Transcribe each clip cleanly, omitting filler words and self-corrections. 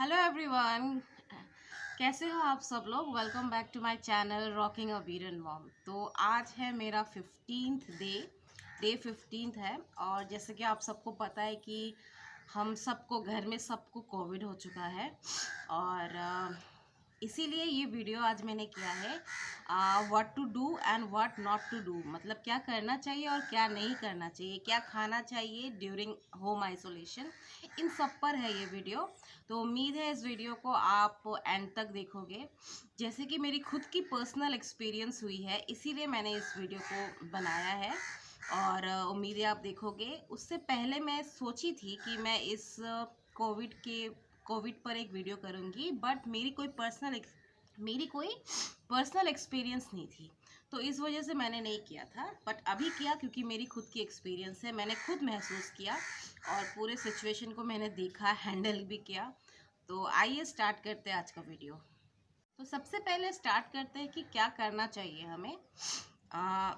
Hello everyone, कैसे हो आप सब लोग। Welcome back to my channel rocking a Veeran mom. तो आज है मेरा 15th डे 15th है। और जैसे कि आप सबको पता है कि हम सबको घर में सबको कोविड हो चुका है। और इसीलिए ये वीडियो आज मैंने किया है, what to do and what not to do. मतलब क्या करना चाहिए और क्या नहीं करना चाहिए, क्या खाना चाहिए ड्यूरिंग होम आइसोलेशन, इन सब पर है ये वीडियो। तो उम्मीद है इस वीडियो को आप एंड तक देखोगे। जैसे कि मेरी खुद की पर्सनल एक्सपीरियंस हुई है, इसीलिए मैंने इस वीडियो को बनाया है। और उम्मीद है आप देखोगे। उससे पहले मैं सोची थी कि मैं इस कोविड पर एक वीडियो करूँगी, बट मेरी कोई पर्सनल एक्सपीरियंस नहीं थी, तो इस वजह से मैंने नहीं किया था। बट अभी किया क्योंकि मेरी खुद की एक्सपीरियंस है, मैंने खुद महसूस किया और पूरे सिचुएशन को मैंने देखा, हैंडल भी किया। तो आइए स्टार्ट करते हैं आज का वीडियो। तो सबसे पहले स्टार्ट करते हैं कि क्या करना चाहिए हमें। आ,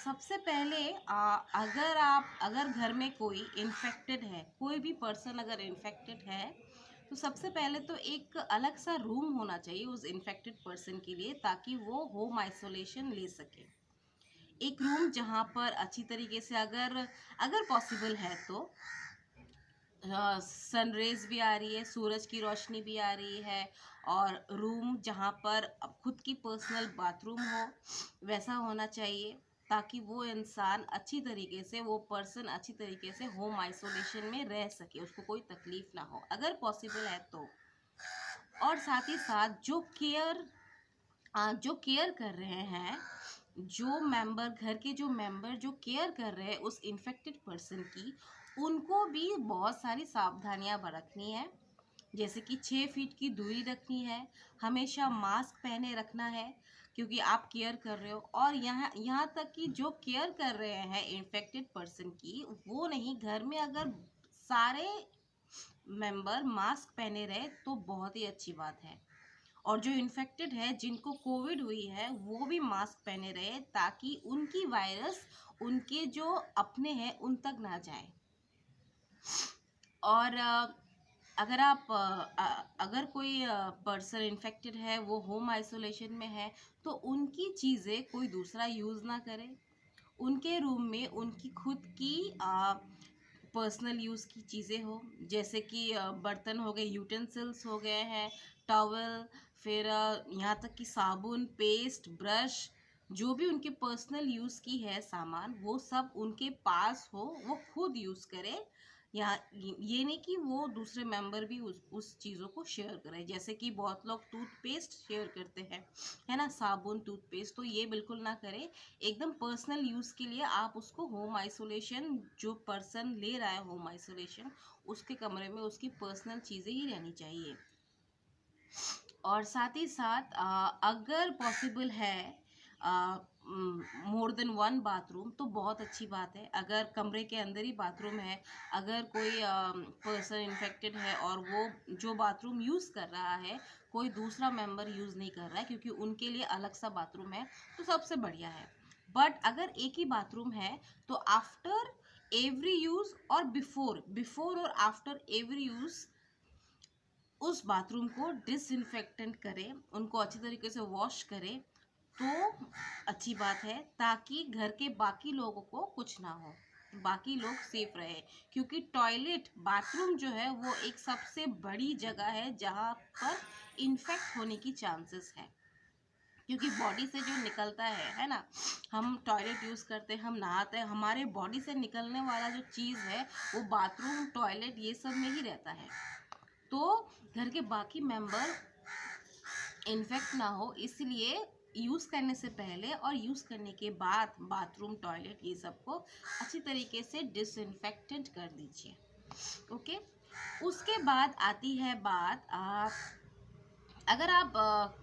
सबसे पहले अगर घर में कोई इन्फेक्टेड है, कोई भी पर्सन अगर इन्फेक्टेड है, तो सबसे पहले तो एक अलग सा रूम होना चाहिए उस इन्फेक्टेड पर्सन के लिए, ताकि वो होम आइसोलेशन ले सके। एक रूम जहाँ पर अच्छी तरीके से अगर अगर पॉसिबल है तो सनरेज भी आ रही है, सूरज की रोशनी भी आ रही है, और रूम जहाँ पर खुद की पर्सनल बाथरूम हो वैसा होना चाहिए, ताकि वो इंसान अच्छी तरीके से, वो पर्सन अच्छी तरीके से होम आइसोलेशन में रह सके, उसको कोई तकलीफ ना हो अगर पॉसिबल है तो। और साथ ही साथ जो केयर कर रहे हैं, घर के जो मेंबर जो केयर कर रहे हैं उस इन्फेक्टेड पर्सन की, उनको भी बहुत सारी सावधानियां बरतनी है। जैसे कि 6 फीट की दूरी रखनी है, हमेशा मास्क पहने रखना है, क्योंकि आप केयर कर रहे हो। और यहाँ तक कि जो केयर कर रहे हैं इन्फेक्टेड पर्सन की, वो नहीं, घर में अगर सारे मेंबर मास्क पहने रहे तो बहुत ही अच्छी बात है। और जो इन्फेक्टेड है, जिनको कोविड हुई है, वो भी मास्क पहने रहे, ताकि उनकी वायरस उनके जो अपने हैं उन तक ना जाए। और अगर कोई पर्सन इन्फेक्टेड है, वो होम आइसोलेशन में है, तो उनकी चीज़ें कोई दूसरा यूज़ ना करे। उनके रूम में उनकी खुद की पर्सनल यूज़ की चीज़ें हो, जैसे कि बर्तन हो गए, यूटेंसिल्स हो गए हैं, टॉवल, फिर यहाँ तक कि साबुन, पेस्ट, ब्रश, जो भी उनके पर्सनल यूज़ की है सामान, वो सब उनके पास हो, वो खुद यूज़ करे। यहाँ ये नहीं कि वो दूसरे मेंबर भी उस चीज़ों को शेयर करें। जैसे कि बहुत लोग टूथपेस्ट शेयर करते हैं, है ना, साबुन, टूथपेस्ट, तो ये बिल्कुल ना करें। एकदम पर्सनल यूज़ के लिए आप उसको होम आइसोलेशन, जो पर्सन ले रहा है होम आइसोलेशन, उसके कमरे में उसकी पर्सनल चीज़ें ही रहनी चाहिए। और साथ ही साथ अगर पॉसिबल है मोर देन वन बाथरूम, तो बहुत अच्छी बात है। अगर कमरे के अंदर ही बाथरूम है, अगर कोई पर्सन इन्फेक्टेड है और वो जो बाथरूम यूज़ कर रहा है, कोई दूसरा मेंबर यूज़ नहीं कर रहा है, क्योंकि उनके लिए अलग सा बाथरूम है, तो सबसे बढ़िया है। बट अगर एक ही बाथरूम है, तो आफ्टर एवरी यूज़ और बिफोर और आफ्टर एवरी यूज़ उस बाथरूम को डिसइंफेक्टेंट करें, उनको अच्छी तरीके से वॉश करें, तो अच्छी बात है, ताकि घर के बाकी लोगों को कुछ ना हो, बाकी लोग सेफ रहे। क्योंकि टॉयलेट, बाथरूम जो है, वो एक सबसे बड़ी जगह है जहाँ पर इन्फेक्ट होने की चांसेस है। क्योंकि बॉडी से जो निकलता है ना, हम टॉयलेट यूज़ करते हैं, हम नहाते हैं, हमारे बॉडी से निकलने वाला जो चीज़ है, वो बाथरूम, टॉयलेट, ये सब में ही रहता है। तो घर के बाकी मेंबर इन्फेक्ट ना हो, इसलिए यूज़ करने से पहले और यूज़ करने के बाद बाथरूम, टॉयलेट, ये सबको अच्छी तरीके से डिसइंफेक्टेंट कर दीजिए। ओके। उसके बाद आती है बात, अगर आप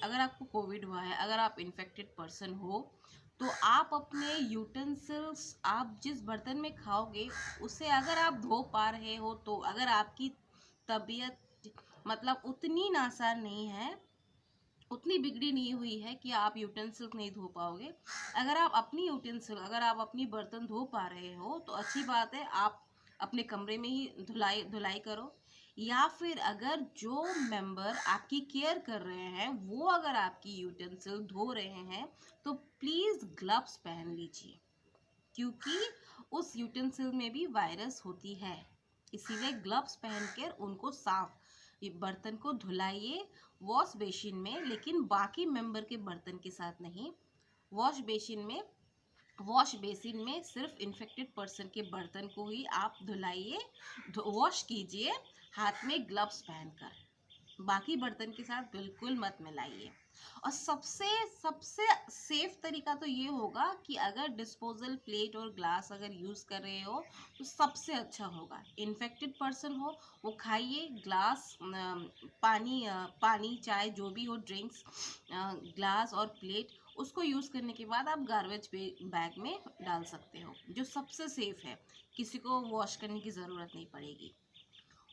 अगर आपको कोविड हुआ है, अगर आप इन्फेक्टेड पर्सन हो, तो आप अपने यूटेंसिल्स, आप जिस बर्तन में खाओगे, उसे अगर आप धो पा रहे हो, तो अगर आपकी तबीयत मतलब उतनी नासार नहीं है, उतनी बिगड़ी नहीं हुई है कि आप यूटेंसिल नहीं धो पाओगे, अगर आप अपनी बर्तन धो पा रहे हो, तो अच्छी बात है, आप अपने कमरे में ही धुलाई धुलाई करो। या फिर अगर जो मेंबर आपकी केयर कर रहे हैं वो अगर आपकी यूटेंसिल धो रहे हैं तो प्लीज़ ग्लव्स पहन लीजिए, क्योंकि उस यूटेंसिल में भी वायरस होती है। इसीलिए ग्लव्स पहनकर उनको साफ ये बर्तन को धुलाइए वॉश बेसिन में, लेकिन बाकी मेंबर के बर्तन के साथ नहीं। वॉश बेसिन में वॉश बेसिन में सिर्फ इन्फेक्टेड पर्सन के बर्तन को ही आप धुलाइए, वॉश कीजिए हाथ में ग्लव्स पहनकर। बाकी बर्तन के साथ बिल्कुल मत मिलाइए। और सबसे सबसे सेफ तरीका तो ये होगा कि अगर डिस्पोजल प्लेट और ग्लास अगर यूज़ कर रहे हो तो सबसे अच्छा होगा। इन्फेक्टेड पर्सन हो वो खाइए, ग्लास पानी चाय जो भी हो ड्रिंक्स, ग्लास और प्लेट उसको यूज़ करने के बाद आप गार्बेज बैग में डाल सकते हो, जो सबसे सेफ है। किसी को वॉश करने की ज़रूरत नहीं पड़ेगी।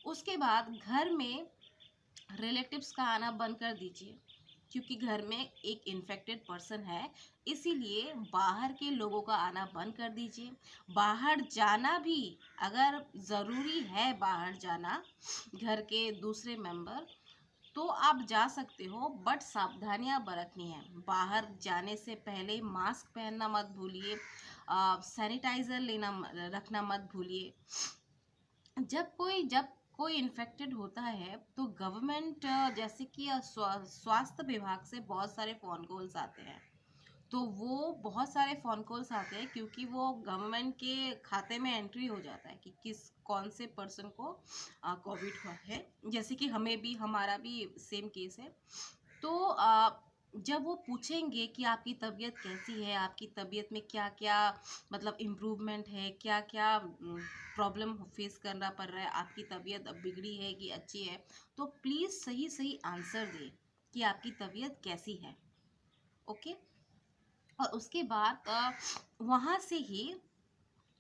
उसके बाद घर में रिलेटिव्स का आना बंद कर दीजिए, क्योंकि घर में एक इन्फेक्टेड पर्सन है, इसीलिए बाहर के लोगों का आना बंद कर दीजिए। बाहर जाना भी अगर ज़रूरी है, बाहर जाना घर के दूसरे मेंबर, तो आप जा सकते हो, बट सावधानियां बरतनी है। बाहर जाने से पहले मास्क पहनना मत भूलिए, सैनिटाइज़र रखना मत भूलिए। जब कोई इन्फेक्टेड होता है तो गवर्नमेंट जैसे कि स्वास्थ्य विभाग से बहुत सारे फ़ोन कॉल्स आते हैं। तो वो बहुत सारे फ़ोन कॉल्स आते हैं क्योंकि वो गवर्नमेंट के खाते में एंट्री हो जाता है कि कौन से पर्सन को कोविड हुआ है। जैसे कि हमारा भी सेम केस है। तो जब वो पूछेंगे कि आपकी तबीयत कैसी है, आपकी तबीयत में क्या क्या मतलब इम्प्रूवमेंट है, क्या क्या प्रॉब्लम फेस करना पड़ रहा है, आपकी तबीयत अब बिगड़ी है कि अच्छी है, तो प्लीज़ सही सही आंसर दें कि आपकी तबीयत कैसी है। ओके। और उसके बाद वहाँ से ही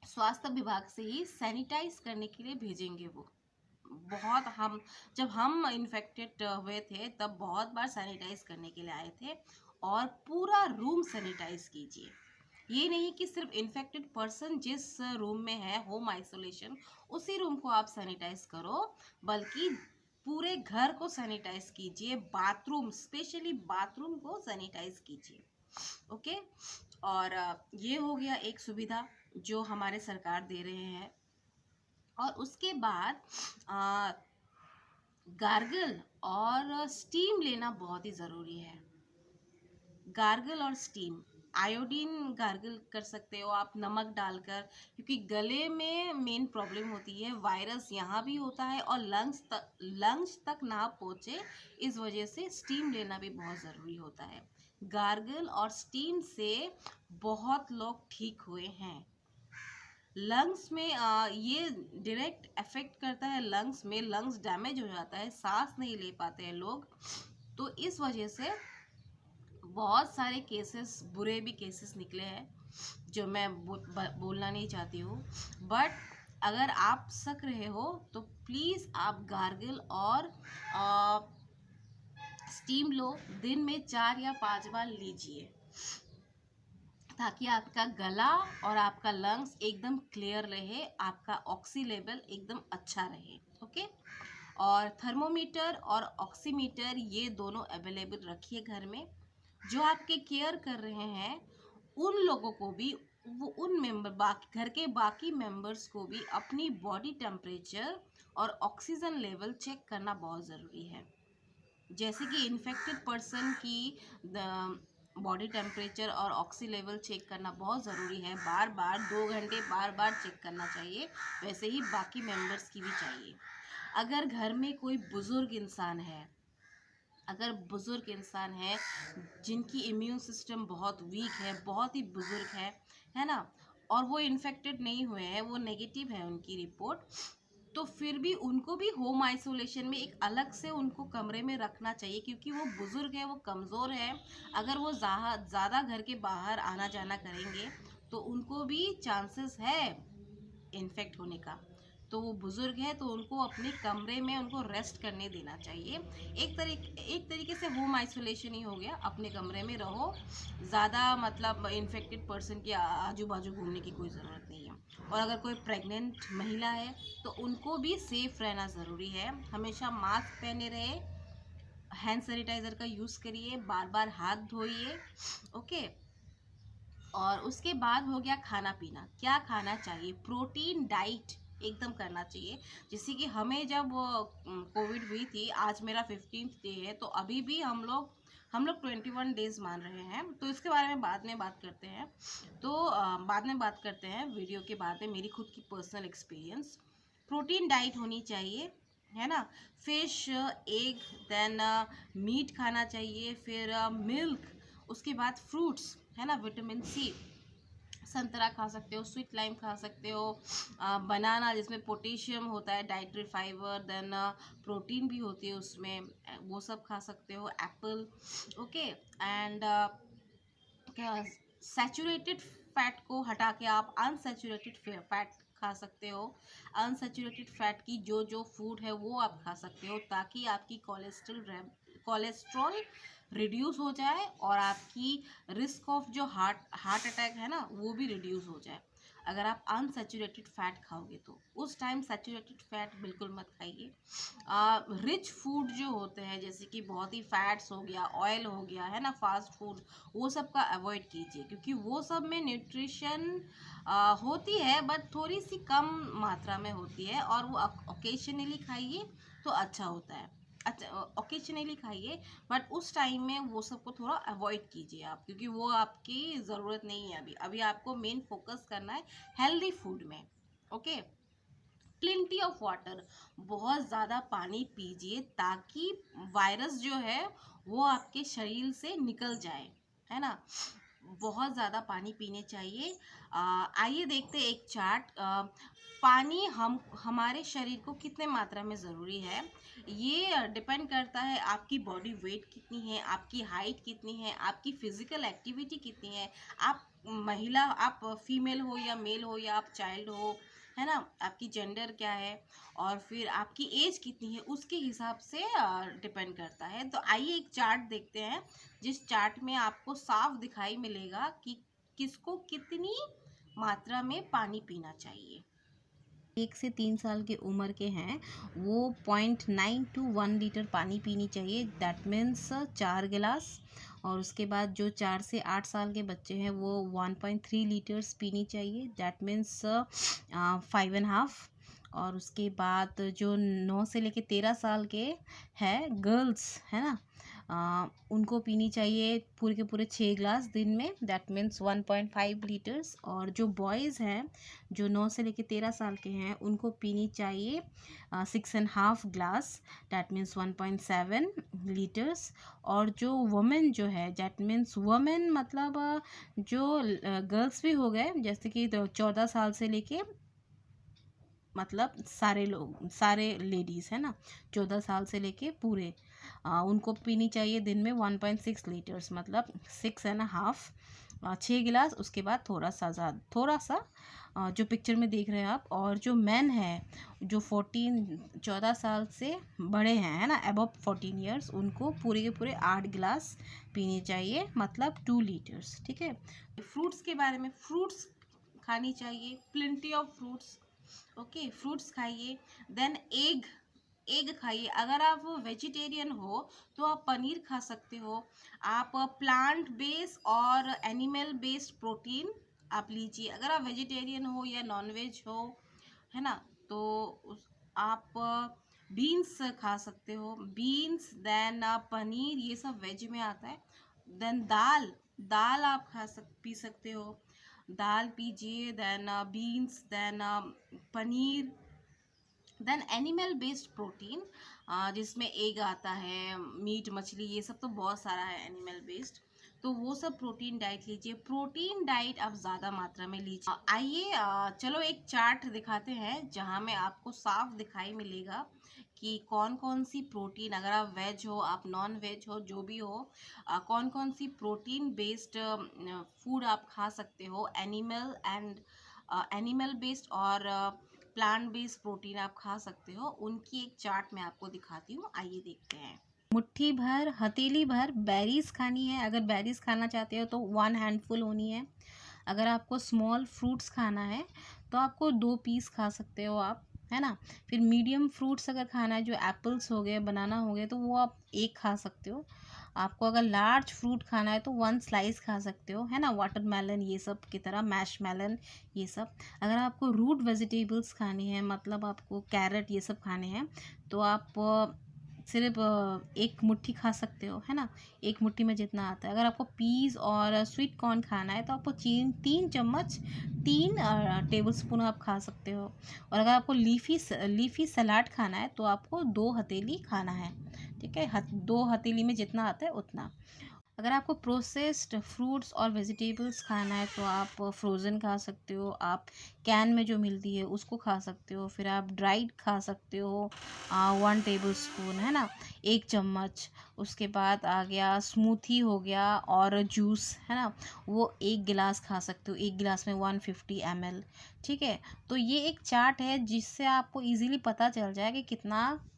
स्वास्थ्य विभाग से ही सैनिटाइज करने के लिए भेजेंगे वो। बहुत हम जब हम इन्फेक्टेड हुए थे तब बहुत बार सैनिटाइज करने के लिए आए थे। और पूरा रूम सैनिटाइज कीजिए। ये नहीं कि सिर्फ इन्फेक्टेड पर्सन जिस रूम में है होम आइसोलेशन उसी रूम को आप सैनिटाइज करो, बल्कि पूरे घर को सैनिटाइज कीजिए। बाथरूम, स्पेशली बाथरूम को सैनिटाइज कीजिए। ओके। और ये हो गया एक सुविधा जो हमारे सरकार दे रहे हैं। और उसके बाद गार्गल और स्टीम लेना बहुत ही ज़रूरी है। गार्गल और स्टीम, आयोडीन गार्गल कर सकते हो आप नमक डालकर, क्योंकि गले में मेन प्रॉब्लम होती है, वायरस यहाँ भी होता है और लंग्स तक ना पहुँचे, इस वजह से स्टीम लेना भी बहुत ज़रूरी होता है। गार्गल और स्टीम से बहुत लोग ठीक हुए हैं। लंग्स में ये डायरेक्ट अफेक्ट करता है, लंग्स डैमेज हो जाता है, सांस नहीं ले पाते हैं लोग। तो इस वजह से बहुत सारे केसेस, बुरे भी केसेस निकले हैं जो मैं बोलना नहीं चाहती हूँ। बट अगर आप सक रहे हो तो प्लीज़ आप गार्गल और स्टीम लो, दिन में 4 या 5 बार लीजिए, ताकि आपका गला और आपका लंग्स एकदम क्लियर रहे, आपका ऑक्सी लेवल एकदम अच्छा रहे। ओके। और थर्मोमीटर और ऑक्सीमीटर ये दोनों अवेलेबल रखिए घर में। जो आपके केयर कर रहे हैं उन लोगों को भी, वो उन घर के बाकी मेंबर्स को भी अपनी बॉडी टेम्परेचर और ऑक्सीजन लेवल चेक करना बहुत ज़रूरी है। जैसे कि इन्फेक्टेड पर्सन की बॉडी टेम्परेचर और ऑक्सी लेवल चेक करना बहुत ज़रूरी है, बार बार 2 घंटे बार बार चेक करना चाहिए, वैसे ही बाकी मेंबर्स की भी चाहिए। अगर घर में कोई बुज़ुर्ग इंसान है जिनकी इम्यून सिस्टम बहुत वीक है, बहुत ही बुज़ुर्ग है ना, और वो इन्फेक्टेड नहीं हुए हैं, वो नेगेटिव है उनकी रिपोर्ट, तो फिर भी उनको भी होम आइसोलेशन में एक अलग से उनको कमरे में रखना चाहिए, क्योंकि वो बुज़ुर्ग है, वो कमज़ोर है। अगर वो ज़्यादा घर के बाहर आना जाना करेंगे तो उनको भी चांसेस है इन्फेक्ट होने का। तो वो बुज़ुर्ग है तो उनको अपने कमरे में उनको रेस्ट करने देना चाहिए। एक तरीके से होम आइसोलेशन ही हो गया, अपने कमरे में रहो, ज़्यादा मतलब इन्फेक्टेड पर्सन के आजू बाजू घूमने की कोई ज़रूरत नहीं है। और अगर कोई प्रेग्नेंट महिला है तो उनको भी सेफ रहना ज़रूरी है। हमेशा मास्क पहने रहे, हैंड सैनिटाइज़र का यूज़ करिए, बार बार हाथ धोइए। ओके। और उसके बाद हो गया खाना पीना, क्या खाना चाहिए, प्रोटीन डाइट एकदम करना चाहिए। जैसे कि हमें जब कोविड हुई थी, आज मेरा 15th डे है, तो अभी भी हम लोग 21 डेज मान रहे हैं, तो इसके बारे में बाद में बात करते हैं। तो बाद में बात करते हैं वीडियो के बाद में, मेरी खुद की पर्सनल एक्सपीरियंस। प्रोटीन डाइट होनी चाहिए, है ना। फिश, एग, देन मीट खाना चाहिए, फिर मिल्क, उसके बाद फ्रूट्स, है ना, विटामिन सी, संतरा खा सकते हो, स्वीट लाइम खा सकते हो, बनाना जिसमें पोटेशियम होता है, डाइटरी फाइबर, देन प्रोटीन भी होती है उसमें, वो सब खा सकते हो, एप्पल। ओके। एंड क्या, सैचुरेटेड फैट को हटा के आप अनसैचुरेटेड फैट खा सकते हो। अनसैचुरेटेड फैट की जो जो फूड है वो आप खा सकते हो, ताकि आपकी कोलेस्ट्रॉल रिड्यूस हो जाए और आपकी रिस्क ऑफ जो हार्ट अटैक है ना, वो भी रिड्यूस हो जाए। अगर आप अनसैचुरेटेड फैट खाओगे तो उस टाइम सैचुरेटेड फैट बिल्कुल मत खाइए। रिच फूड जो होते हैं, जैसे कि बहुत ही फैट्स हो गया, ऑयल हो गया, है ना, फास्ट फूड, वो सब का अवॉइड कीजिए, क्योंकि वो सब में न्यूट्रिशन होती है बट थोड़ी सी कम मात्रा में होती है, और वो ओकेजनली खाइए तो अच्छा होता है। अच्छा, ओकेजनली खाइए, बट उस टाइम में वो सब को थोड़ा अवॉइड कीजिए आप, क्योंकि वो आपकी ज़रूरत नहीं है। अभी अभी आपको मेन फोकस करना है हेल्दी फूड में। ओके। प्लेंटी ऑफ वाटर, बहुत ज़्यादा पानी पीजिए, ताकि वायरस जो है वो आपके शरीर से निकल जाए, है ना। बहुत ज़्यादा पानी पीने चाहिए। आइए देखते हैं एक चार्ट। पानी हमारे शरीर को कितने मात्रा में ज़रूरी है, ये डिपेंड करता है आपकी बॉडी वेट कितनी है, आपकी हाइट कितनी है, आपकी फिजिकल एक्टिविटी कितनी है, आप महिला, आप फीमेल हो या मेल हो, या आप चाइल्ड हो, है ना, आपकी जेंडर क्या है, और फिर आपकी एज कितनी है, उसके हिसाब से डिपेंड करता है। तो आइए एक चार्ट देखते हैं, जिस चार्ट में आपको साफ दिखाई मिलेगा कि किसको कितनी मात्रा में पानी पीना चाहिए। 1 से 3 साल की उम्र के हैं वो 0.9 to 1 लीटर पानी पीनी चाहिए, दैट मीन्स 4 गिलास। और उसके बाद जो 4 से 8 साल के बच्चे हैं वो 1.3 लीटर्स पीनी चाहिए, दैट मीन्स 5.5। और उसके बाद जो 9 से लेके 13 साल के हैं गर्ल्स, है ना, उनको पीनी चाहिए पूरे के पूरे 6 गिलास दिन में, दैट मीन्स 1.5 लीटर्स। और जो बॉयज़ हैं जो 9 से लेके 13 साल के हैं उनको पीनी चाहिए 6.5 गिलास, दैट मीन्स 1.7 लीटर्स। और जो वुमेन जो है, दैट मीन्स वुमेन मतलब जो गर्ल्स भी हो गए, जैसे कि 14 साल से लेके, मतलब सारे लोग, सारे लेडीज़, है ना, 14 साल से लेके पूरे, उनको पीनी चाहिए दिन में 1.6 लीटर्स, मतलब 6.5, 6 गिलास। उसके बाद थोड़ा सा जो पिक्चर में देख रहे हैं आप। और जो मैन है जो 14 साल से बड़े हैं, है ना, अबव 14 ईयर्स, उनको पूरे के पूरे 8 गिलास पीने चाहिए, मतलब 2 लीटर्स। ठीक है। फ्रूट्स के बारे में, फ्रूट्स खानी चाहिए, plenty of fruits. Okay, fruits खाइए। देन एग खाइए। अगर आप वेजिटेरियन हो तो आप पनीर खा सकते हो। आप प्लांट बेस्ड और एनिमल बेस्ड प्रोटीन आप लीजिए। अगर आप वेजिटेरियन हो या नॉन वेज हो, है ना, तो आप बीन्स खा सकते हो, बीन्स, देन पनीर, ये सब वेज में आता है। देन दाल, दाल आप पी सकते हो, दाल पीजिए। Then beans, then paneer, then animal based protein, जिसमें एग आता है, मीट, मछली, ये सब तो बहुत सारा है एनिमल बेस्ड, तो वो सब प्रोटीन डाइट लीजिए। प्रोटीन डाइट आप ज़्यादा मात्रा में लीजिए। आइए चलो एक चार्ट दिखाते हैं, जहाँ में आपको साफ दिखाई मिलेगा कि कौन कौन सी प्रोटीन, अगर आप वेज हो, आप नॉन वेज हो, जो भी हो, कौन कौन सी प्रोटीन बेस्ड फूड आप खा सकते हो, एनिमल बेस्ड और प्लांट बेस्ड प्रोटीन आप खा सकते हो। उनकी एक चार्ट मैं आपको दिखाती हूँ, आइए देखते हैं। मुट्ठी भर, हथेली भर बेरीज खानी है। अगर बेरीज खाना चाहते हो तो 1 हैंडफुल होनी है। अगर आपको स्मॉल फ्रूट्स खाना है तो तो आपको 2 पीस खा सकते हो आप, है ना। फिर मीडियम फ्रूट्स अगर खाना है, जो एप्पल्स हो गए, बनाना हो गए, तो वो आप 1 खा सकते हो। आपको अगर लार्ज फ्रूट खाना है तो 1 स्लाइस खा सकते हो, है ना। वाटरमेलन ये सब की तरह, मैशमेलन ये सब। अगर आपको रूट वेजिटेबल्स खानी है, मतलब आपको कैरेट ये सब खाने हैं, तो आप सिर्फ 1 मुट्ठी खा सकते हो, है ना। 1 मुट्ठी में जितना आता है। अगर आपको पीस और स्वीट कॉर्न खाना है तो आपको 3 चम्मच, 3 टेबलस्पून आप खा सकते हो। और अगर आपको लीफी सलाद खाना है तो आपको 2 हथेली खाना है, ठीक है। 2 हथेली में जितना आता है उतना। अगर आपको प्रोसेस्ड फ्रूट्स और वेजिटेबल्स खाना है तो आप फ्रोज़न खा सकते हो, आप कैन में जो मिलती है उसको खा सकते हो। फिर आप ड्राइड खा सकते हो, 1 टेबलस्पून, है ना, 1 चम्मच। उसके बाद आ गया स्मूथी हो गया, और जूस, है ना, वो 1 गिलास खा सकते हो। 1 गिलास में 150 ml, ठीक है। तो ये एक चार्ट है जिससे आपको इजीली पता चल जाए कि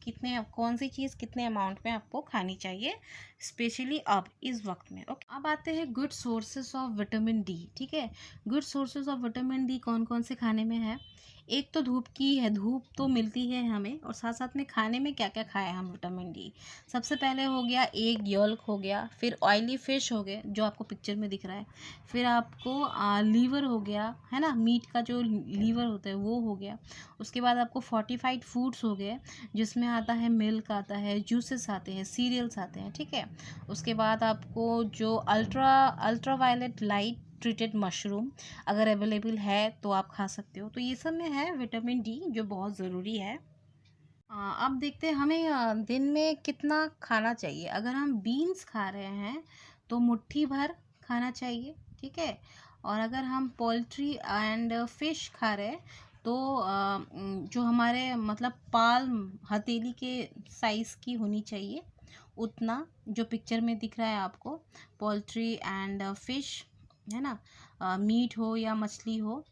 कितने कौन सी चीज़ कितने अमाउंट में आपको खानी चाहिए, स्पेशली अब इस वक्त में। ओके, अब आते हैं good sources of vitamin D, ठीक है। Good sources of vitamin D कौन कौन से खाने में है? एक तो धूप की है, धूप तो मिलती है हमें, और साथ साथ में खाने में क्या क्या खाएं हम विटामिन डी। सबसे पहले हो गया एग योल्क हो गया, फिर ऑयली फिश हो गए जो आपको पिक्चर में दिख रहा है, फिर आपको लीवर हो गया, है ना, मीट का जो लीवर होता है वो हो गया। उसके बाद आपको फोर्टिफाइड फूड्स हो गए, जिसमें आता है मिल्क, आता है जूसेस, आते हैं सीरियल्स आते हैं, ठीक है। उसके बाद आपको जो ultra violet light treated mushroom अगर अवेलेबल है तो आप खा सकते हो। तो ये सब में है विटामिन डी जो बहुत ज़रूरी है। अब देखते हैं हमें दिन में कितना खाना चाहिए। अगर हम बीन्स खा रहे हैं तो मुट्ठी भर खाना चाहिए, ठीक है। और अगर हम पोल्ट्री एंड फिश खा रहे हैं तो जो हमारे मतलब पाल्म हथेली के साइज़ की होनी चाहिए, उतना, जो पिक्चर में दिख रहा है आपको, पोल्ट्री एंड फिश, है ना। मीट हो या मछली हो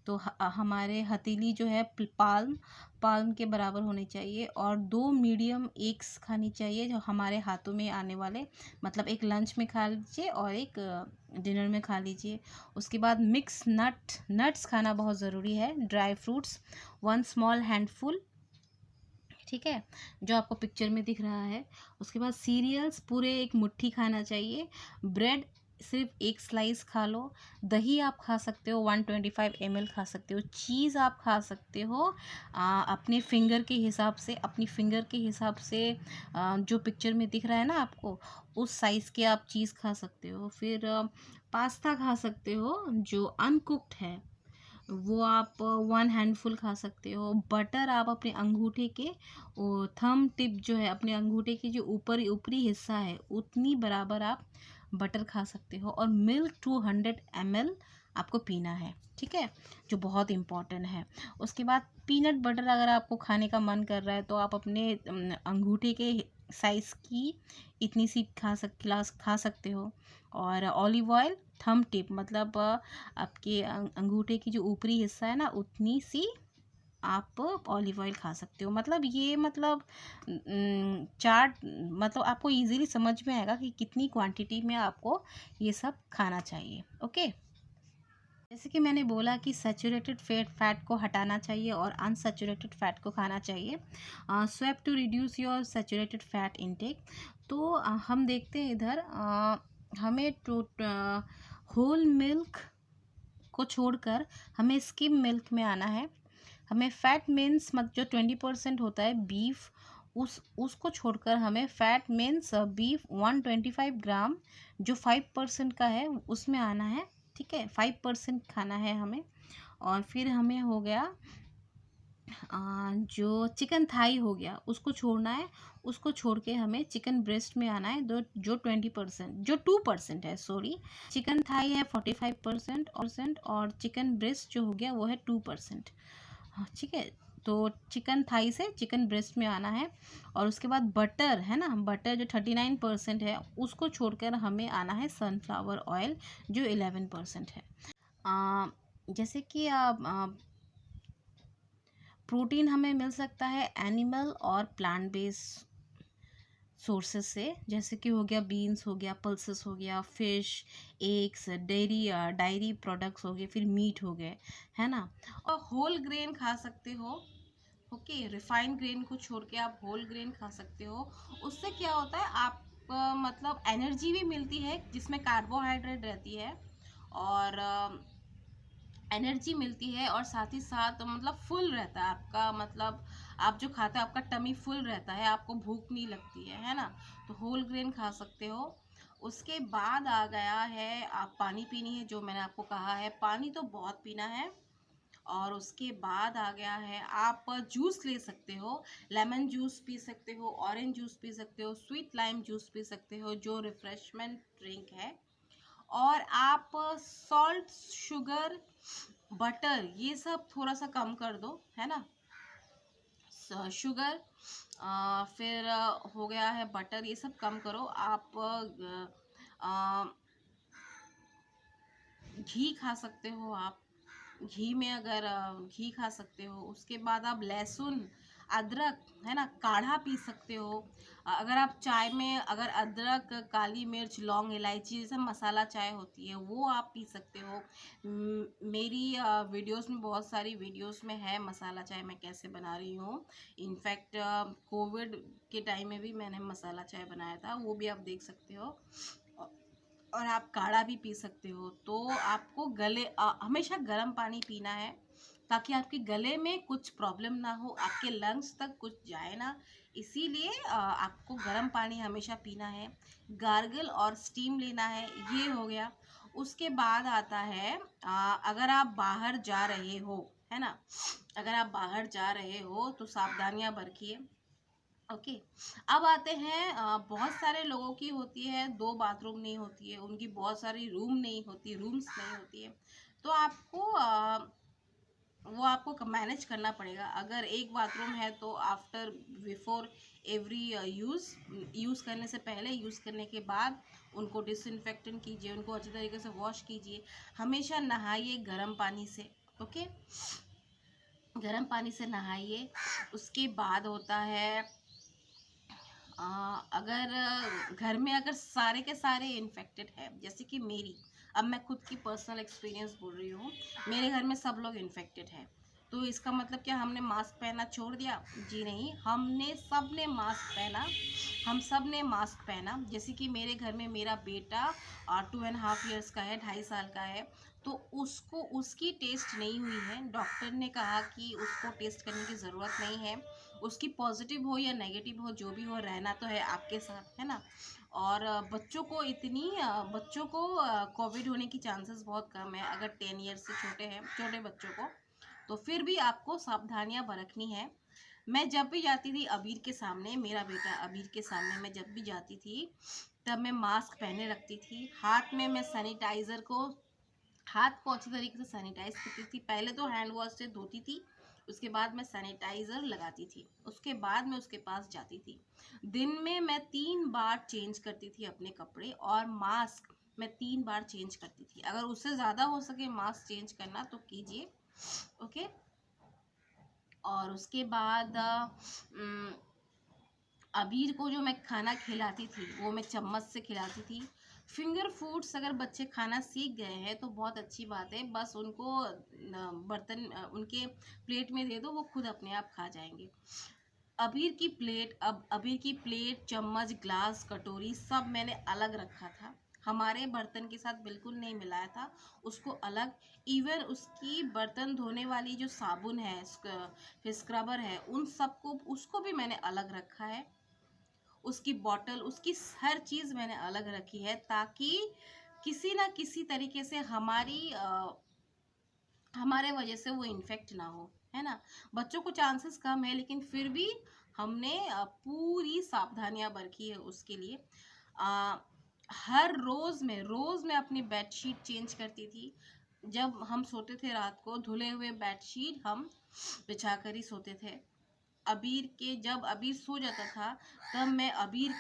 तो हमारे हथेली जो है पाल्म पाल्म के बराबर होनी चाहिए। और 2 मीडियम एग्स खानी चाहिए जो हमारे हाथों में आने वाले, मतलब एक लंच में खा लीजिए और एक डिनर में खा लीजिए। उसके बाद मिक्स नट्स खाना बहुत ज़रूरी है। ड्राई फ्रूट्स 1 स्मॉल हैंडफुल, ठीक है, जो आपको पिक्चर में दिख रहा है। उसके बाद सीरियल्स पूरे 1 मुट्ठी खाना चाहिए। ब्रेड सिर्फ 1 स्लाइस खा लो। दही आप खा सकते हो 125 ml खा सकते हो। चीज़ आप खा सकते हो अपने फिंगर के हिसाब से, अपनी फिंगर के हिसाब से, जो पिक्चर में दिख रहा है ना आपको, उस साइज़ के आप चीज़ खा सकते हो। फिर पास्ता खा सकते हो जो अनकुक्ड है, वो आप 1 हैंडफुल खा सकते हो। बटर आप अपने अंगूठे के थंब टिप जो है, अपने अंगूठे की जो ऊपरी हिस्सा है, उतनी बराबर आप बटर खा सकते हो। और मिल्क 200 ml आपको पीना है, ठीक है, जो बहुत इम्पॉर्टेंट है। उसके बाद पीनट बटर अगर आपको खाने का मन कर रहा है तो आप अपने अंगूठे के साइज़ की इतनी सी गिलास खा सकते हो। और ऑलिव ऑयल थंब टिप, मतलब आपके अंगूठे की जो ऊपरी हिस्सा है ना, उतनी सी आप ऑलिव ऑयल खा सकते हो। मतलब ये, मतलब चार्ट, मतलब आपको इजीली समझ में आएगा कि कितनी क्वांटिटी में आपको ये सब खाना चाहिए। ओके, जैसे कि मैंने बोला कि सैचुरेटेड फैट को हटाना चाहिए और अनसैचुरेटेड फैट को खाना चाहिए। Swap to reduce your saturated fat intake. तो हम देखते हैं इधर, हमें होल मिल्क को छोड़कर हमें स्किम मिल्क में आना है। हमें फैट मीन्स मत जो 20% होता है बीफ, उसको छोड़कर हमें फैट मीन्स बीफ 125 ग्राम जो 5% का है उसमें आना है, ठीक है। 5% खाना है हमें। और फिर हमें हो गया जो चिकन थाई हो गया उसको छोड़ना है। उसको छोड़ के हमें चिकन ब्रेस्ट में आना है, जो 20%, जो 2% है, सॉरी। चिकन थाई है 45%, और चिकन ब्रेस्ट जो हो गया वो है 2%। हाँ, ठीक है। तो चिकन थाई से चिकन ब्रेस्ट में आना है। और उसके बाद बटर है ना, बटर जो 39% है, उसको छोड़कर हमें आना है सनफ्लावर ऑयल जो 11% है। जैसे कि प्रोटीन हमें मिल सकता है एनिमल और प्लांट बेस्ड सोर्सेस से, जैसे कि हो गया बीन्स, हो गया पल्सेस, हो गया फिश, एग्स, डायरी प्रोडक्ट्स हो गए, फिर मीट हो गए, है ना। और होल ग्रेन खा सकते हो। ओके, रिफाइंड ग्रेन को छोड़ के आप होल ग्रेन खा सकते हो। उससे क्या होता है, आप मतलब एनर्जी भी मिलती है जिसमें कार्बोहाइड्रेट रहती है, और एनर्जी मिलती है, और साथ ही साथ मतलब फुल रहता है आपका, मतलब आप जो खाते हो आपका टमी फुल रहता है, आपको भूख नहीं लगती है ना। तो होल ग्रेन खा सकते हो। उसके बाद आ गया है, आप पानी पीनी है, जो मैंने आपको कहा है, पानी तो बहुत पीना है। और उसके बाद आ गया है, आप जूस ले सकते हो, लेमन जूस पी सकते हो, ऑरेंज जूस पी सकते हो, स्वीट लाइम जूस पी सकते हो, जो रिफ्रेशमेंट ड्रिंक है। और आप सॉल्ट, शुगर, बटर, ये सब थोड़ा सा कम कर दो, है ना। शुगर, फिर हो गया है बटर, ये सब कम करो आप। घी खा सकते हो आप, घी में अगर घी खा सकते हो। उसके बाद आप लहसुन, अदरक, है ना, काढ़ा पी सकते हो। अगर आप चाय में अगर अदरक, काली मिर्च, लौंग, इलायची जैसे मसाला चाय होती है, वो आप पी सकते हो। मेरी वीडियोस में, बहुत सारी वीडियोस में है मसाला चाय मैं कैसे बना रही हूँ। इनफैक्ट कोविड के टाइम में भी मैंने मसाला चाय बनाया था, वो भी आप देख सकते हो। और आप काढ़ा भी पी सकते हो। तो आपको हमेशा गर्म पानी पीना है, ताकि आपके गले में कुछ प्रॉब्लम ना हो, आपके लंग्स तक कुछ जाए ना। इसीलिए आपको गर्म पानी हमेशा पीना है। गार्गल और स्टीम लेना है, ये हो गया। उसके बाद आता है, अगर आप बाहर जा रहे हो, है ना, अगर आप बाहर जा रहे हो तो सावधानियां बरतिए। ओके। अब आते हैं, बहुत सारे लोगों की होती है, दो बाथरूम नहीं होती है, उनकी बहुत सारी रूम नहीं होती, रूम्स नहीं होती है। तो आपको वो आपको मैनेज करना पड़ेगा। अगर एक बाथरूम है तो आफ्टर, बिफोर एवरी यूज़ करने से पहले, यूज़ करने के बाद उनको डिसइंफेक्टेंट कीजिए, उनको अच्छी तरीके से वॉश कीजिए। हमेशा नहाइए गर्म पानी से। ओके, गर्म पानी से नहाइए। उसके बाद होता है, अगर घर में अगर सारे के सारे इन्फेक्टेड है, जैसे कि मेरी, अब मैं खुद की पर्सनल एक्सपीरियंस बोल रही हूँ, मेरे घर में सब लोग इन्फेक्टेड है। तो इसका मतलब क्या हमने मास्क पहनना छोड़ दिया? जी नहीं, हमने सब ने मास्क पहना, हम सब ने मास्क पहना। जैसे कि मेरे घर में मेरा बेटा 2.5 years का है, 2.5 साल का है। तो उसको, उसकी टेस्ट नहीं हुई है, डॉक्टर ने कहा कि उसको टेस्ट करने की ज़रूरत नहीं है। उसकी पॉजिटिव हो या नेगेटिव हो, जो भी हो, रहना तो है आपके साथ, है ना। और बच्चों को कोविड होने की चांसेस बहुत कम है, अगर 10 years से छोटे हैं, छोटे बच्चों को। तो फिर भी आपको सावधानियां बरतनी है। मैं जब भी जाती थी अबीर के सामने, मेरा बेटा अबीर के सामने मैं जब भी जाती थी, तब मैं मास्क पहने रखती थी। हाथ में मैं सैनिटाइज़र को, हाथ को अच्छी तरीके से सैनिटाइज करती थी। पहले तो हैंड वॉश से धोती थी, उसके बाद मैं सैनिटाइज़र लगाती थी, उसके बाद मैं उसके पास जाती थी। दिन में मैं 3 बार चेंज करती थी अपने कपड़े, और मास्क मैं 3 बार चेंज करती थी। अगर उससे ज़्यादा हो सके मास्क चेंज करना तो कीजिए। ओके। और उसके बाद अबीर को जो मैं खाना खिलाती थी, वो मैं चम्मच से खिलाती थी। फिंगर फूड्स अगर बच्चे खाना सीख गए हैं तो बहुत अच्छी बात है, बस उनको बर्तन उनके प्लेट में दे दो, वो खुद अपने आप खा जाएंगे। अबीर की प्लेट, चम्मच, ग्लास, कटोरी सब मैंने अलग रखा था, हमारे बर्तन के साथ बिल्कुल नहीं मिलाया था, उसको अलग। इवन उसकी बर्तन धोने वाली जो साबुन है, फिर स्क्रबर है, उन सबको, उसको भी मैंने अलग रखा है। उसकी बॉटल, उसकी हर चीज़ मैंने अलग रखी है, ताकि किसी ना किसी तरीके से हमारे वजह से वो इन्फेक्ट ना हो, है ना। बच्चों को चांसेस कम है, लेकिन फिर भी हमने पूरी सावधानियां बरती है उसके लिए। अ, हर रोज़ मैं अपनी बेडशीट चेंज करती थी। जब हम सोते थे रात को, धुले हुए बेडशीट हम बिछा कर ही सोते थे। जब अबीर सो जाता था, तब मैं अबीर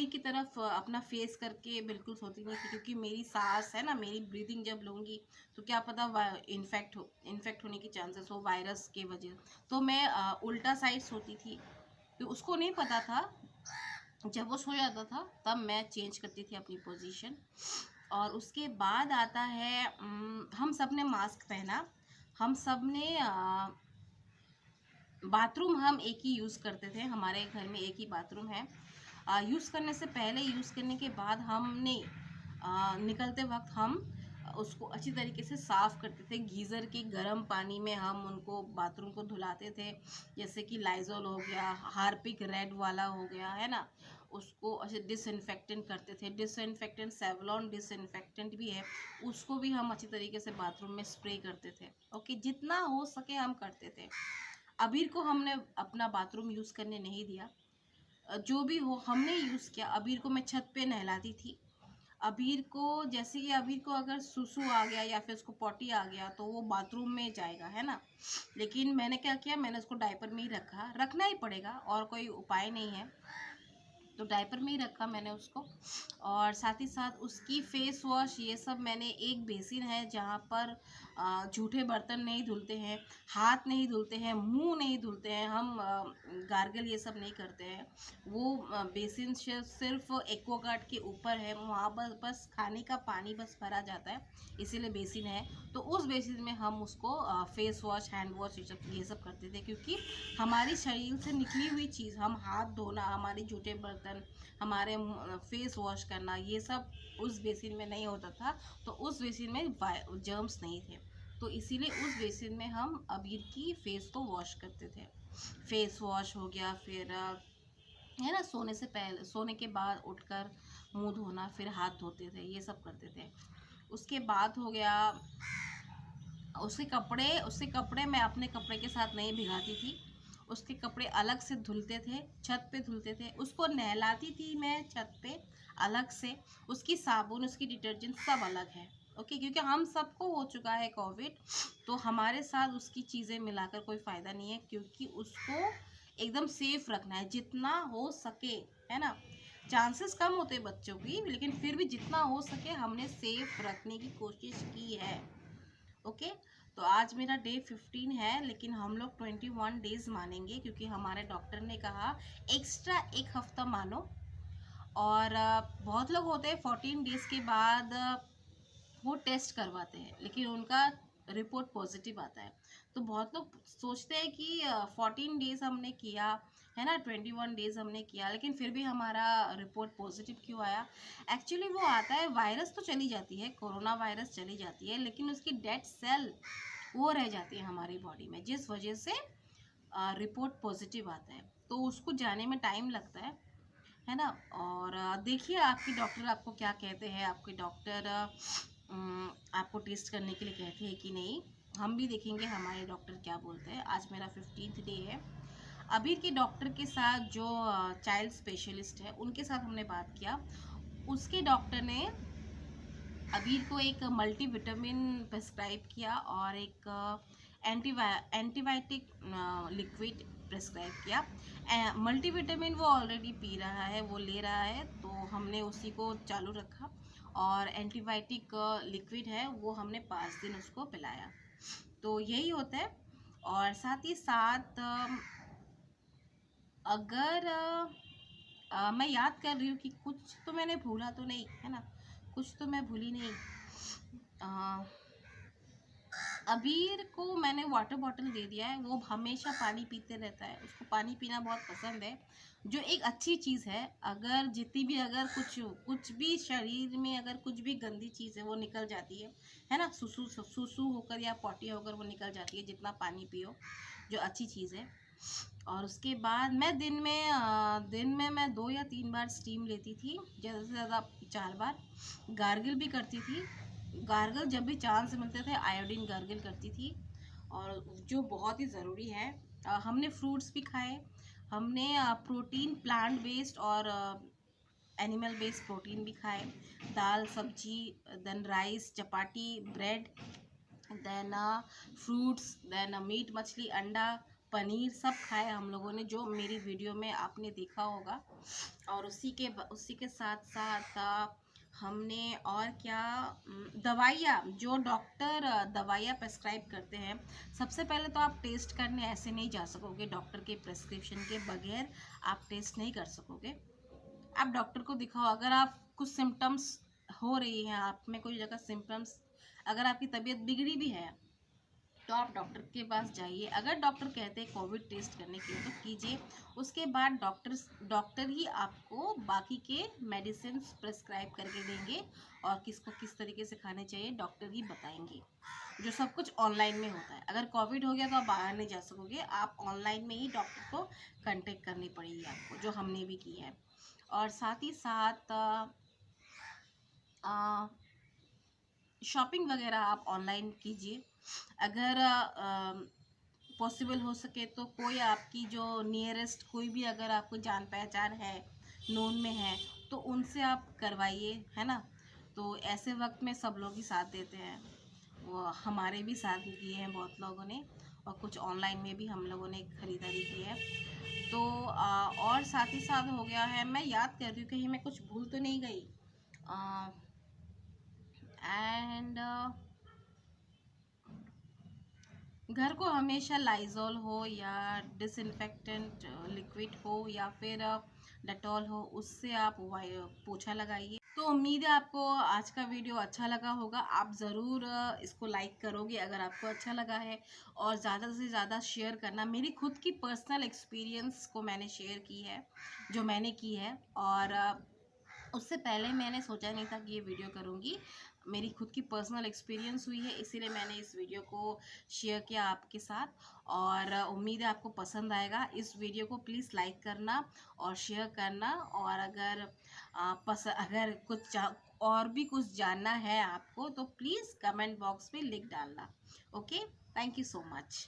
की तरफ अपना फेस करके बिल्कुल सोती नहीं थी, क्योंकि मेरी सांस है ना, मेरी ब्रीदिंग जब लूँगी तो क्या पता इन्फेक्ट होने की चांसेस हो वायरस के वजह। तो मैं उल्टा साइड सोती थी, तो उसको नहीं पता था जब वो सो जाता था तब मैं चेंज करती थी अपनी पोजीशन। और उसके बाद आता है हम सब ने मास्क पहना, हम सब ने बाथरूम हम एक ही यूज़ करते थे, हमारे घर में एक ही बाथरूम है। यूज़ करने से पहले, यूज़ करने के बाद हमने निकलते वक्त हम उसको अच्छी तरीके से साफ़ करते थे। गीज़र के गर्म पानी में हम उनको बाथरूम को धुलाते थे, जैसे कि लाइज़ॉल हो गया, हार्पिक रेड वाला हो गया, है ना? उसको अच्छे डिसइंफेक्टेंट करते थे। डिसइंफेक्टेंट सेवलॉन डिसइंफेक्टेंट भी है, उसको भी हम अच्छी तरीके से बाथरूम में स्प्रे करते थे। ओके, जितना हो सके हम करते थे। अबीर को हमने अपना बाथरूम यूज़ करने नहीं दिया। जो भी हो हमने यूज़ किया। अबीर को मैं छत पे नहलाती थी। अबीर को, जैसे कि अबीर को अगर सुसु आ गया या फिर उसको पॉटी आ गया तो वो बाथरूम में जाएगा, है ना? लेकिन मैंने क्या किया, मैंने उसको डायपर में ही रखा, रखना ही पड़ेगा और कोई उपाय नहीं है। तो डायपर में ही रखा मैंने उसको। और साथ ही साथ उसकी फेस वॉश ये सब, मैंने एक बेसिन है जहाँ पर जूठे बर्तन नहीं धुलते हैं, हाथ नहीं धुलते हैं, मुंह नहीं धुलते हैं, हम गार्गल ये सब नहीं करते हैं। वो बेसिन सिर्फ एक्वागार्ड के ऊपर है, वहाँ बस बस खाने का पानी बस भरा जाता है, इसीलिए बेसिन है। तो उस बेसिन में हम उसको फेस वॉश, हैंड वॉश ये सब करते थे, क्योंकि हमारी शरीर से निकली हुई चीज़, हम हाथ धोना, हमारे जूठे बर्तन, हमारे फेस वॉश करना, ये सब उस बेसिन में नहीं होता था। तो उस बेसिन में जर्म्स नहीं थे, तो इसीलिए उस बेसिन में हम अबीर की फेस को वॉश करते थे। फेस वॉश हो गया, फिर है ना, सोने से पहले, सोने के बाद उठकर मुंह धोना, फिर हाथ धोते थे, ये सब करते थे। उसके बाद हो गया, उसके कपड़े मैं अपने कपड़े के साथ नहीं भिगाती थी। उसके कपड़े अलग से धुलते थे, छत पे धुलते थे। उसको नहलाती थी मैं छत पे अलग से। उसकी साबुन, उसकी डिटर्जेंट सब अलग है। ओके, क्योंकि हम सबको हो चुका है कोविड, तो हमारे साथ उसकी चीज़ें मिलाकर कोई फ़ायदा नहीं है, क्योंकि उसको एकदम सेफ रखना है जितना हो सके, है ना? चांसेस कम होते हैं बच्चों की, लेकिन फिर भी जितना हो सके हमने सेफ रखने की कोशिश की है। ओके, तो आज मेरा डे 15 है, लेकिन हम लोग 21 डेज मानेंगे, क्योंकि हमारे डॉक्टर ने कहा एक्स्ट्रा एक हफ्ता मानो। और बहुत लोग होते हैं 14 डेज के बाद वो टेस्ट करवाते हैं, लेकिन उनका रिपोर्ट पॉजिटिव आता है। तो बहुत लोग सोचते हैं कि 14 डेज हमने किया, है ना, 21 डेज हमने किया, लेकिन फिर भी हमारा रिपोर्ट पॉजिटिव क्यों आया? एक्चुअली वो आता है, वायरस तो चली जाती है, कोरोना वायरस चली जाती है, लेकिन उसकी डेड सेल वो रह जाती है हमारी बॉडी में, जिस वजह से रिपोर्ट पॉजिटिव आता है। तो उसको जाने में टाइम लगता है ना? और देखिए आपकी डॉक्टर आपको क्या कहते हैं। आपके डॉक्टर आपको टेस्ट करने के लिए कहते हैं कि नहीं, हम भी देखेंगे हमारे डॉक्टर क्या बोलते हैं। आज मेरा 15th डे है। अभी के डॉक्टर के साथ, जो चाइल्ड स्पेशलिस्ट है, उनके साथ हमने बात किया। उसके डॉक्टर ने अबीर को एक मल्टीविटामिन प्रेस्क्राइब किया और एक एंटीबायोटिक लिक्विड प्रेस्क्राइब किया। मल्टीविटामिन वो ऑलरेडी पी रहा है, वो ले रहा है, तो हमने उसी को चालू रखा। और एंटीबायोटिक लिक्विड है, वो हमने 5 दिन उसको पिलाया। तो यही होता है। और साथ ही साथ अगर मैं याद कर रही हूँ कि कुछ तो मैंने भूला तो नहीं, है ना? कुछ तो मैं भूली नहीं। अ, अबीर को मैंने वाटर बॉटल दे दिया है, वो हमेशा पानी पीते रहता है, उसको पानी पीना बहुत पसंद है, जो एक अच्छी चीज़ है। अगर जितनी भी, अगर कुछ कुछ भी शरीर में अगर कुछ भी गंदी चीज़ है वो निकल जाती है ना? सुसु सुसु होकर या पॉटी होकर वो निकल जाती है, जितना पानी पियो, जो अच्छी चीज़ है। और उसके बाद मैं दिन में मैं 2 या 3 बार स्टीम लेती थी, ज़्यादा से ज़्यादा 4 बार। गार्गल भी करती थी, गार्गल जब भी चांस मिलते थे आयोडीन गार्गल करती थी। और जो बहुत ही ज़रूरी है, हमने फ्रूट्स भी खाए, हमने प्रोटीन, प्लांट बेस्ड और एनिमल बेस्ड प्रोटीन भी खाए। दाल, सब्जी, then rice, chapati, bread, then fruits, then meat, मछली, अंडा, पनीर, सब खाए हम लोगों ने, जो मेरी वीडियो में आपने देखा होगा। और उसी के साथ साथ हमने और क्या, दवाइयाँ, जो डॉक्टर दवाइयाँ प्रेस्क्राइब करते हैं, सबसे पहले तो आप टेस्ट करने ऐसे नहीं जा सकोगे, डॉक्टर के प्रेस्क्रिप्शन के बगैर आप टेस्ट नहीं कर सकोगे। आप डॉक्टर को दिखाओ। अगर आप कुछ सिम्टम्स हो रही हैं, आप में कोई जगह सिम्टम्स, अगर आपकी तबीयत बिगड़ी भी है तो आप डॉक्टर के पास जाइए। अगर डॉक्टर कहते हैं कोविड टेस्ट करने के लिए तो कीजिए। उसके बाद डॉक्टर ही आपको बाकी के मेडिसिन प्रिस्क्राइब करके देंगे और किसको किस तरीके से खाने चाहिए डॉक्टर ही बताएंगे। जो सब कुछ ऑनलाइन में होता है। अगर कोविड हो गया तो आप बाहर नहीं जा सकोगे, आप ऑनलाइन में ही डॉक्टर को कांटेक्ट करनी पड़ेगी आपको, जो हमने भी की है। और साथ ही साथ शॉपिंग वगैरह आप ऑनलाइन कीजिए। अगर पॉसिबल हो सके तो कोई आपकी जो नियरेस्ट कोई भी अगर आपको जान पहचान है, नोन में है, तो उनसे आप करवाइए, है ना। तो ऐसे वक्त में सब लोग ही साथ देते हैं। वो हमारे भी साथ किए हैं बहुत लोगों ने, और कुछ ऑनलाइन में भी हम लोगों ने खरीदारी की है। तो और साथ ही साथ हो गया है, मैं याद कर रही हूँ कहीं मैं कुछ भूल तो नहीं गई। एंड घर को हमेशा लाइजॉल हो या डिसइंफेक्टेंट लिक्विड हो या फिर डेटॉल हो, उससे आप पोछा लगाइए। तो उम्मीद है आपको आज का वीडियो अच्छा लगा होगा। आप ज़रूर इसको लाइक करोगे अगर आपको अच्छा लगा है, और ज़्यादा से ज़्यादा शेयर करना। मेरी खुद की पर्सनल एक्सपीरियंस को मैंने शेयर की है, जो मैंने की है। और उससे पहले मैंने सोचा नहीं था कि ये वीडियो करूँगी। मेरी खुद की पर्सनल एक्सपीरियंस हुई है, इसीलिए मैंने इस वीडियो को शेयर किया आपके साथ। और उम्मीद है आपको पसंद आएगा। इस वीडियो को प्लीज़ लाइक करना और शेयर करना। और अगर और भी कुछ जानना है आपको तो प्लीज़ कमेंट बॉक्स में लिख डालना। Okay, thank you so much.